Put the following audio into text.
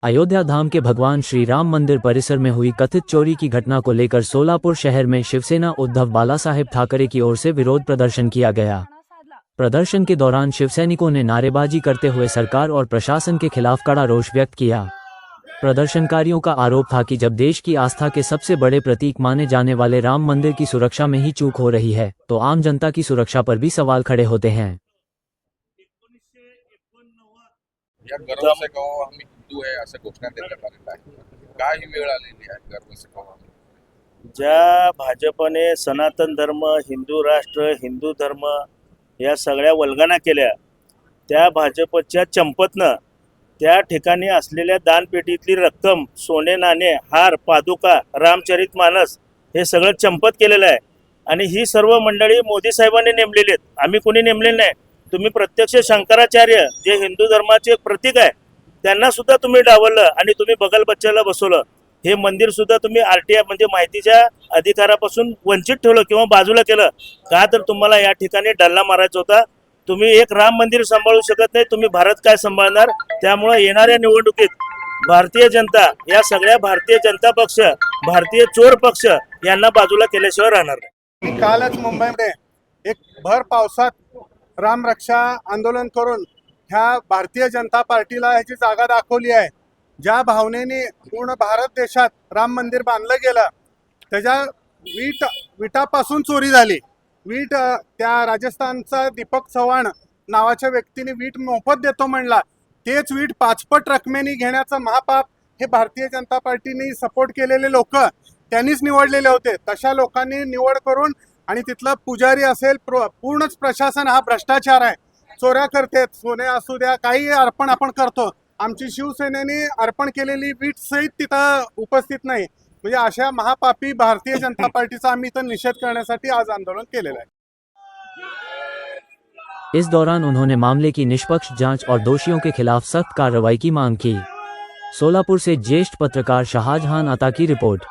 अयोध्या धाम के भगवान श्री राम मंदिर परिसर में हुई कथित चोरी की घटना को लेकर सोलापुर शहर में शिवसेना उद्धव बालासाहेब ठाकरे की ओर से विरोध प्रदर्शन किया गया। प्रदर्शन के दौरान शिवसैनिकों ने नारेबाजी करते हुए सरकार और प्रशासन के खिलाफ कड़ा रोष व्यक्त किया। प्रदर्शनकारियों का आरोप था कि जब देश की आस्था के सबसे बड़े प्रतीक माने जाने वाले राम मंदिर की सुरक्षा में ही चूक हो रही है, तो आम जनता की सुरक्षा पर भी सवाल खड़े होते हैं। या गर्व से कहो आम्ही हिंदू आहे असं घोषणा देण्यात आलेलं आहे। काय ही वेळ आलेली आहे गर्व से कहो आम्ही? ज्या भाजपने सनातन धर्म, हिंदू राष्ट्र, हिंदू धर्म या सगळ्या वल्गना केल्या, त्या भाजपच्या चंपतनं त्या ठिकाणी असलेल्या दानपेटीतली रक्कम, सोने नाणे, हार, पादुका, रामचरितमानस हे सगळं चंपत केलेलं आहे। आणि ही सर्व मंडळी मोदी साहेबांनी नेमलेली आहेत, आम्ही कोणी नेमलेले नाही। तुम्ही प्रत्यक्ष शंकराचार्य जे हिंदू धर्माचे प्रतीक आहे त्यांना सुद्धा तुम्ही डावललं आणि तुम्ही बगल बच्चाला बसवलं। हे मंदिर सुद्धा तुम्ही आरटीआय म्हणजे माहितीच्या अधिकारापासून वंचित ठेवलं किंवा बाजूला केलं का? तर तुम्हाला या ठिकाणी डल्ला मारायचा होता। तुम्ही एक राम मंदिर सांभाळू शकत नाही, तुम्ही भारत काय सांभाळणार? त्यामुळे येणाऱ्या निवडणुकीत भारतीय जनता, या सगळ्या भारतीय जनता पक्ष, भारतीय चोर पक्ष यांना बाजूला केल्याशिवाय राहणार नाही। कालच मुंबईमध्ये एक भर पावसात राम रक्षा आंदोलन करून ह्या भारतीय जनता पार्टीला ह्याची जागा दाखवली आहे। ज्या भावनेने पूर्ण भारत देशात राम मंदिर बांधलं गेलं, त्याच्या विटापासून चोरी झाली। वीट त्या राजस्थानचा दीपक चव्हाण नावाच्या व्यक्तीने वीट मोफत देतो म्हणला, तेच वीट 5 पट रकमेने घेण्याचं महापाप हे भारतीय जनता पार्टीने सपोर्ट केलेले लोक त्यांनीच निवडलेले होते। तशा लोकांनी निवड करून आणि तिथला पुजारी असेल, पूर्णच प्रशासन हा भ्रष्टाचार आहे, चोऱ्या करते। सोने असू द्या, काही अर्पण आपण करतो, आमची शिवसेनेने अर्पण केलेली वीट सहित तिथं उपस्थित नाही। म्हणजे अशा महापापी भारतीय जनता पार्टीचा आम्ही इथं निषेध करण्यासाठी आज आंदोलन केलेलं आहे। इस दौरान उन्होंने मामले की निष्पक्ष जांच और दोषियों के खिलाफ सख्त कार्रवाई की मांग की। सोलापुर से ज्येष्ठ पत्रकार शाहजहां अता की रिपोर्ट।